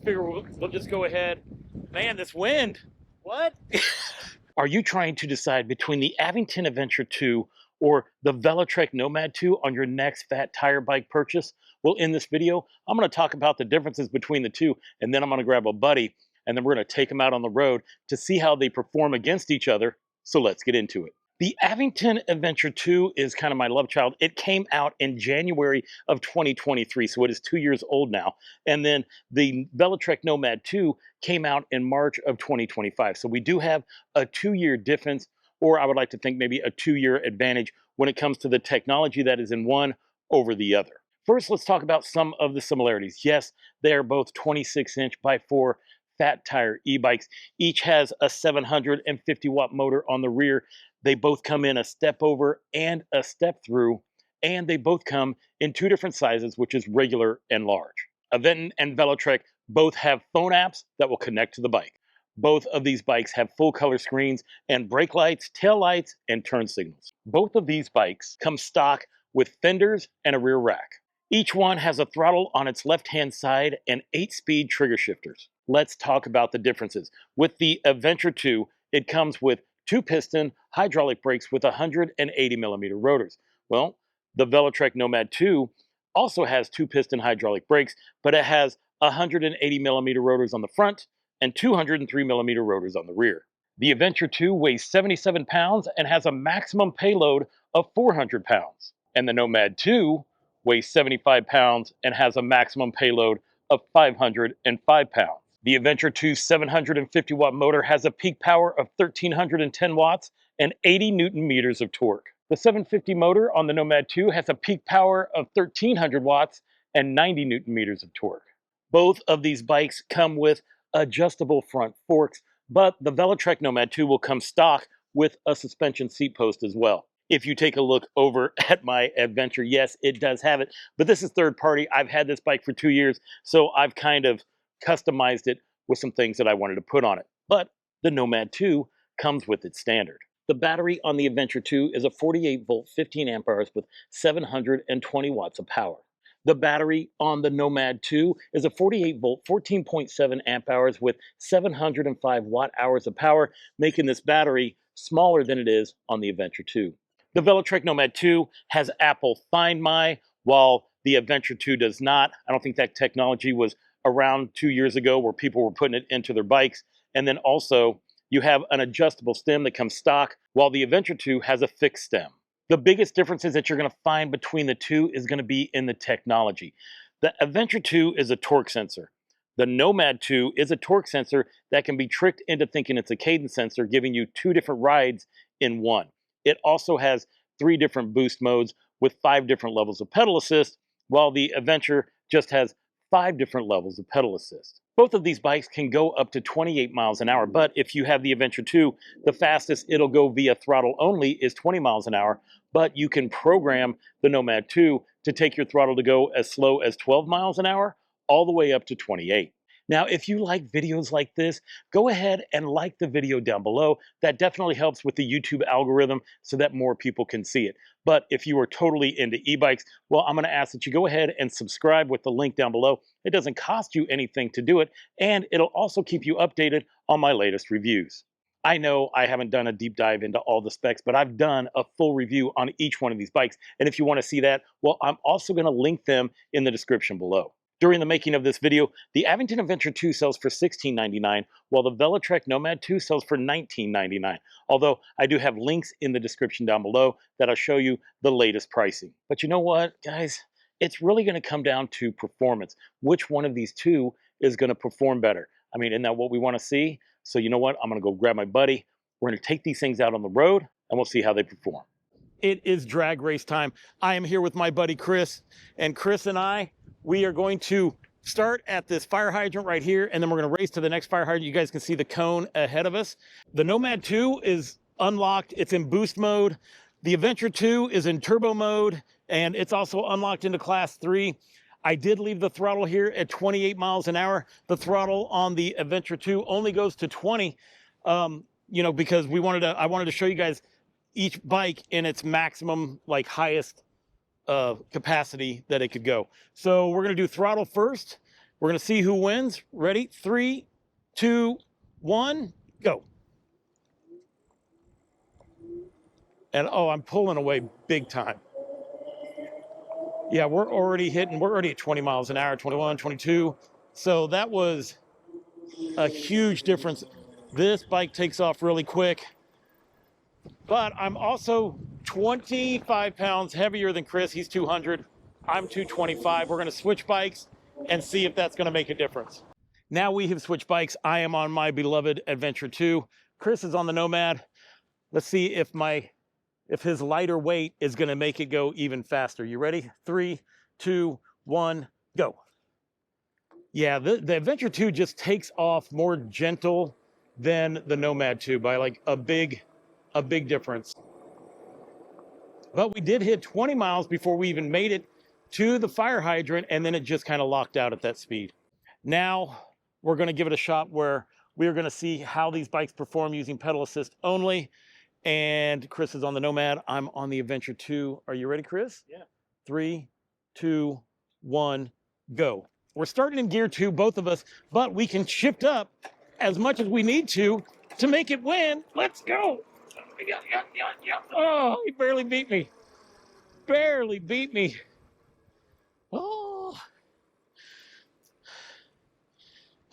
figure we'll just go ahead. Man, this wind. What? Are you trying to decide between the Aventon Aventure 2 or the Velotric Nomad 2 on your next fat tire bike purchase? Well, in this video, I'm going to talk about the differences between the two, and then I'm going to grab a buddy, and then we're going to take them out on the road to see how they perform against each other. So let's get into it. The Aventon Aventure 2 is kind of my love child. It came out in January of 2023, so it is 2 years old now. And then the Velotric Nomad 2 came out in March of 2025. So we do have a 2-year difference, or I would like to think maybe a 2-year advantage when it comes to the technology that is in one over the other. First, let's talk about some of the similarities. Yes, they are both 26-inch by 4 fat tire e-bikes. Each has a 750 watt motor on the rear. They both come in a step over and a step through, and they both come in 2 different sizes, which is regular and large. Aventon and Velotric both have phone apps that will connect to the bike. Both of these bikes have full color screens and brake lights, tail lights, and turn signals. Both of these bikes come stock with fenders and a rear rack. Each one has a throttle on its left-hand side and 8-speed trigger shifters. Let's talk about the differences. With the Aventure 2, it comes with 2-piston hydraulic brakes with 180 millimeter rotors. Well, the Velotric Nomad 2 also has 2-piston hydraulic brakes, but it has 180 millimeter rotors on the front and 203 millimeter rotors on the rear. The Aventure 2 weighs 77 pounds and has a maximum payload of 400 pounds. And the Nomad 2 weighs 75 pounds and has a maximum payload of 505 pounds. The Aventure 2's 750 watt motor has a peak power of 1,310 watts and 80 Newton meters of torque. The 750 motor on the Nomad 2 has a peak power of 1,300 watts and 90 Newton meters of torque. Both of these bikes come with adjustable front forks, but the Velotric Nomad 2 will come stock with a suspension seat post as well. If you take a look over at my Adventure, yes, it does have it, but this is third party. I've had this bike for 2 years, so I've kind of customized it with some things that I wanted to put on it. But the Nomad 2 comes with its standard. The battery on the Adventure 2 is a 48 volt 15 amp hours with 720 watts of power. The battery on the Nomad 2 is a 48 volt 14.7 amp hours with 705 watt hours of power, making this battery smaller than it is on the Adventure 2. The Velotric Nomad 2 has Apple Find My, while the Adventure 2 does not. I don't think that technology was around 2 years ago where people were putting it into their bikes. And then also you have an adjustable stem that comes stock, while the Adventure 2 has a fixed stem. The biggest differences that you're going to find between the two is going to be in the technology. The Adventure 2 is a torque sensor. The Nomad 2 is a torque sensor that can be tricked into thinking it's a cadence sensor, giving you 2 different rides in one. It also has 3 different boost modes with 5 different levels of pedal assist, while the Adventure just has 5 different levels of pedal assist. Both of these bikes can go up to 28 miles an hour, but if you have the Adventure 2, the fastest it'll go via throttle only is 20 miles an hour, but you can program the Nomad 2 to take your throttle to go as slow as 12 miles an hour, all the way up to 28. Now, if you like videos like this, go ahead and like the video down below. That definitely helps with the YouTube algorithm so that more people can see it. But if you are totally into e-bikes, well, I'm going to ask that you go ahead and subscribe with the link down below. It doesn't cost you anything to do it, and it'll also keep you updated on my latest reviews. I know I haven't done a deep dive into all the specs, but I've done a full review on each one of these bikes. And if you want to see that, well, I'm also going to link them in the description below. During the making of this video, the Aventon Aventure 2 sells for $16.99, while the Velotric Nomad 2 sells for $19.99. Although I do have links in the description down below that'll show you the latest pricing. But you know what, guys? It's really going to come down to performance. Which one of these two is going to perform better? I mean, isn't that what we want to see? So you know what? I'm going to go grab my buddy. We're going to take these things out on the road, and we'll see how they perform. It is drag race time. I am here with my buddy Chris, and Chris and we are going to start at this fire hydrant right here, and then we're going to race to the next fire hydrant. You guys can see the cone ahead of us. The Nomad 2 is unlocked. It's in boost mode. The Adventure 2 is in turbo mode, and it's also unlocked into class 3. I did leave the throttle here at 28 miles an hour. The throttle on the Adventure 2 only goes to 20, because I wanted to show you guys each bike in its maximum, highest capacity that it could go. So we're going to do throttle first, We're going to see who wins. Ready? 3, 2, 1, go. And oh, I'm pulling away big time. Yeah, we're already at 20 miles an hour, 21, 22. So that was a huge difference. This bike takes off really quick, but I'm also 25 pounds heavier than Chris. He's 200. I'm 225. We're going to switch bikes and see if that's going to make a difference. Now we have switched bikes. I am on my beloved Adventure 2. Chris is on the Nomad. Let's see if his lighter weight is going to make it go even faster. You ready? 3, 2, 1, go. Yeah, the Adventure 2 just takes off more gentle than the Nomad 2 by like a big difference. But we did hit 20 miles before we even made it to the fire hydrant, and then it just kind of locked out at that speed. Now we're going to give it a shot where we are going to see how these bikes perform using pedal assist only. And Chris is on the Nomad. I'm on the Adventure 2. Are you ready, Chris? Yeah. 3, 2, 1, go. We're starting in gear 2, both of us, but we can shift up as much as we need to make it win. Let's go. Oh, he barely beat me. Barely beat me. Oh.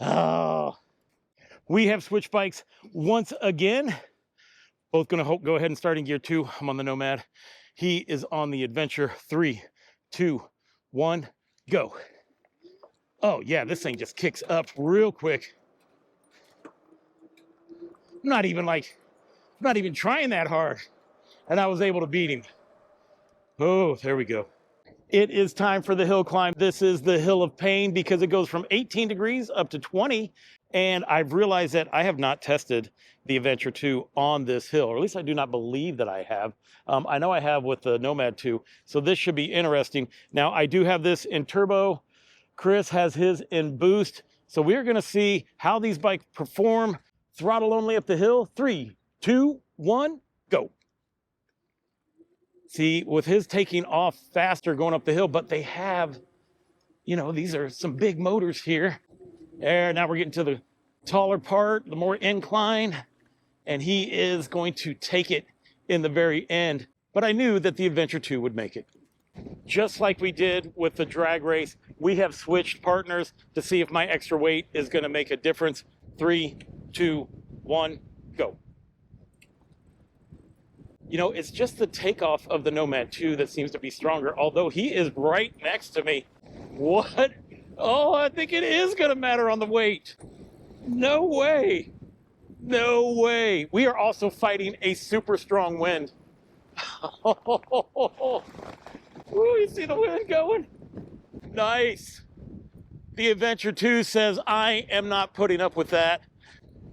Oh. We have switched bikes once again. Both going to go ahead and start in gear 2. I'm on the Nomad. He is on the Adventure. 3, 2, 1, go. Oh yeah, this thing just kicks up real quick. I'm not even trying that hard. And I was able to beat him. Oh, there we go. It is time for the hill climb. This is the hill of pain because it goes from 18 degrees up to 20. And I've realized that I have not tested the Adventure 2 on this hill, or at least I do not believe that I have. I know I have with the Nomad 2, so this should be interesting. Now, I do have this in turbo. Chris has his in boost. So we're going to see how these bikes perform. Throttle only up the hill. 3, 2, 1, go. See, with his taking off faster going up the hill, but they have, you know, these are some big motors here. There, now we're getting to the taller part, the more incline, and he is going to take it in the very end. But I knew that the Adventure 2 would make it. Just like we did with the drag race, we have switched partners to see if my extra weight is going to make a difference. 3, 2, 1, go. You know, it's just the takeoff of the Nomad 2 that seems to be stronger, although he is right next to me. What? Oh, I think it is going to matter on the weight. No way. No way. We are also fighting a super strong wind. Ooh, you see the wind going? Nice. The Adventure 2 says, I am not putting up with that.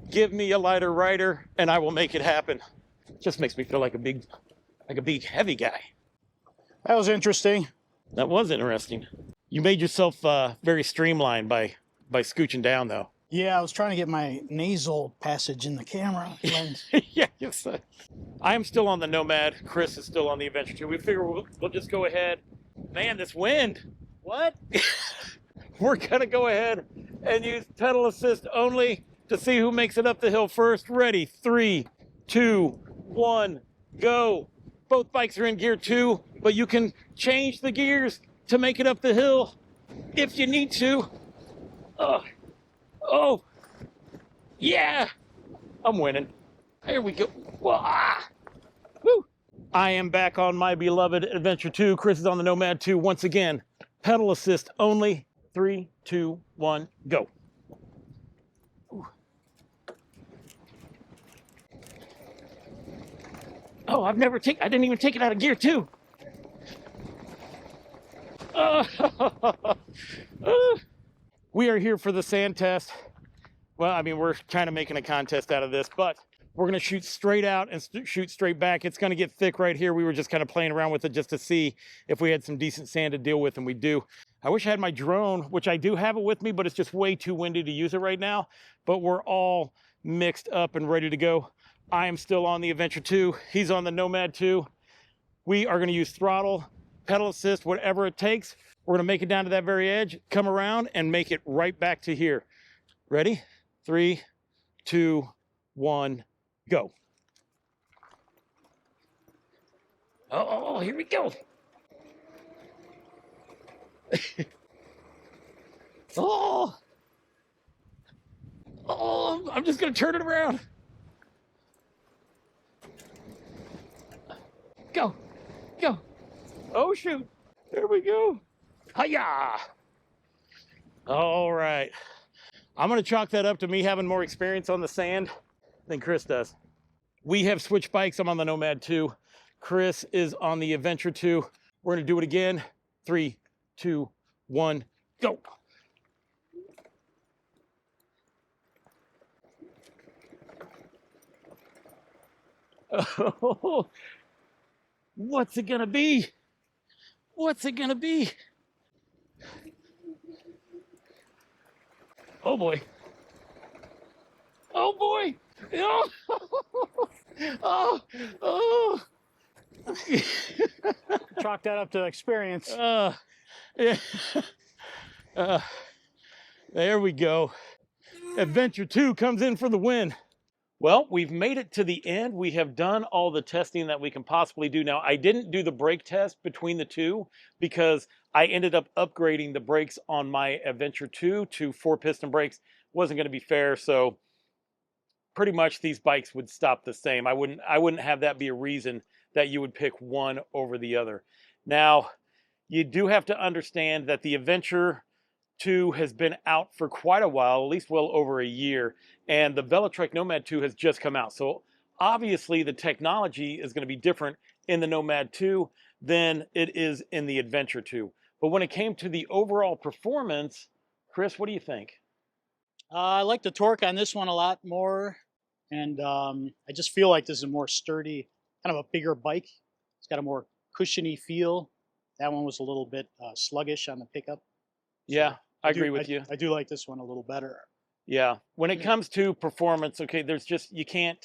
Give me a lighter rider and I will make it happen. Just makes me feel like a big heavy guy. That was interesting. That was interesting. You made yourself very streamlined by scooching down, though. Yeah, I was trying to get my nasal passage in the camera lens. Yeah, yes. I am still on the Nomad. Chris is still on the Adventure 2. We figure we'll just go ahead. Man, this wind. What? We're going to go ahead and use pedal assist only to see who makes it up the hill first. Ready? 3, 2, 1, go. Both bikes are in gear 2, but you can change the gears to make it up the hill if you need to. Oh, yeah, I'm winning. Here we go. Woo. I am back on my beloved Adventure 2. Chris is on the Nomad 2 once again. Pedal assist only. 3, 2, 1, go. Ooh. Oh, I didn't even take it out of gear 2. We are here for the sand test. Well, I mean, we're kind of making a contest out of this, but we're going to shoot straight out and shoot straight back. It's going to get thick right here. We were just kind of playing around with it just to see if we had some decent sand to deal with, and we do. I wish I had my drone, which I do have it with me, but it's just way too windy to use it right now. But we're all mixed up and ready to go. I am still on the Adventure 2. He's on the Nomad 2. We are going to use throttle, pedal assist, whatever it takes. We're gonna make it down to that very edge, come around and make it right back to here. Ready? 3, 2, 1, go. Oh, here we go. Oh, I'm just gonna turn it around. Go, go. Oh shoot, there we go. Hiya. All right, I'm gonna chalk that up to me having more experience on the sand than Chris does. We have switched bikes. I'm on the Nomad 2. Chris is on the Adventure 2. We're gonna do it again. 3, 2, 1, go. Oh, what's it gonna be? What's it gonna be? Oh boy. Oh boy. Oh, oh, oh. Chalk that up to experience. Yeah. There we go. Adventure 2 comes in for the win. Well, we've made it to the end. We have done all the testing that we can possibly do. Now, I didn't do the brake test between the two because I ended up upgrading the brakes on my Adventure 2 to 4-piston brakes. Wasn't going to be fair, so pretty much these bikes would stop the same. I wouldn't have that be a reason that you would pick one over the other. Now, you do have to understand that the Adventure 2 has been out for quite a while, at least well over a year, and the Velotric Nomad 2 has just come out. So obviously the technology is going to be different in the Nomad 2 than it is in the Adventure 2. But when it came to the overall performance, Chris, what do you think? I like the torque on this one a lot more, and I just feel like this is a more sturdy, kind of a bigger bike. It's got a more cushiony feel. That one was a little bit sluggish on the pickup. Yeah, I agree with you. I do like this one a little better. Yeah, when it comes to performance, okay, there's just you can't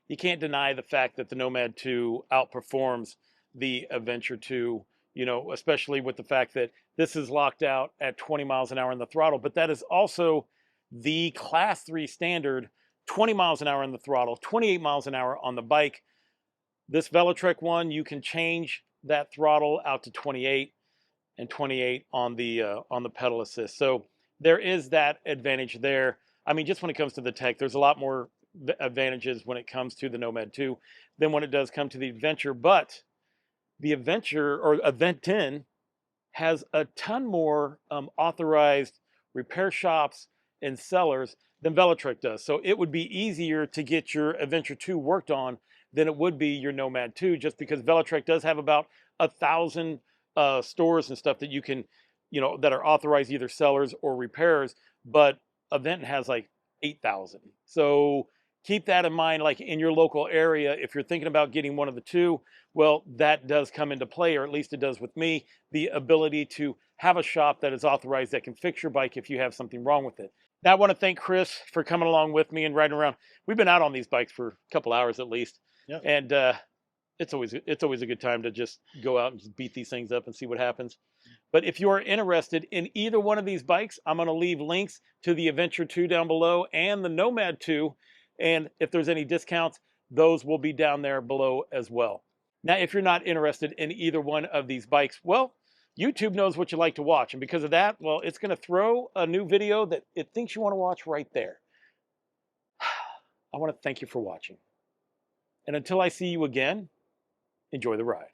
deny the fact that the Nomad 2 outperforms the Adventure 2, you know, especially with the fact that this is locked out at 20 miles an hour in the throttle, but that is also the class 3 standard, 20 miles an hour in the throttle, 28 miles an hour on the bike. This Velotric one, you can change that throttle out to 28 and 28 on the pedal assist. So there is that advantage there. I mean, just when it comes to the tech, there's a lot more advantages when it comes to the Nomad 2 than when it does come to the Adventure. But the Adventure, or Aventon, has a ton more authorized repair shops and sellers than Velotric does. So it would be easier to get your Adventure 2 worked on than it would be your Nomad 2, just because Velotric does have about 1,000 stores and stuff that you can, you know, that are authorized either sellers or repairers, but Aventon has like 8,000. So keep that in mind, like in your local area, if you're thinking about getting one of the two, well, that does come into play, or at least it does with me, the ability to have a shop that is authorized that can fix your bike if you have something wrong with it. Now, I want to thank Chris for coming along with me and riding around. We've been out on these bikes for a couple hours at least. Yep. And it's always a good time to just go out and just beat these things up and see what happens. But if you are interested in either one of these bikes, I'm going to leave links to the Adventure 2 down below and the Nomad 2. And if there's any discounts, those will be down there below as well. Now, if you're not interested in either one of these bikes, well, YouTube knows what you like to watch. And because of that, well, it's going to throw a new video that it thinks you want to watch right there. I want to thank you for watching. And until I see you again, enjoy the ride.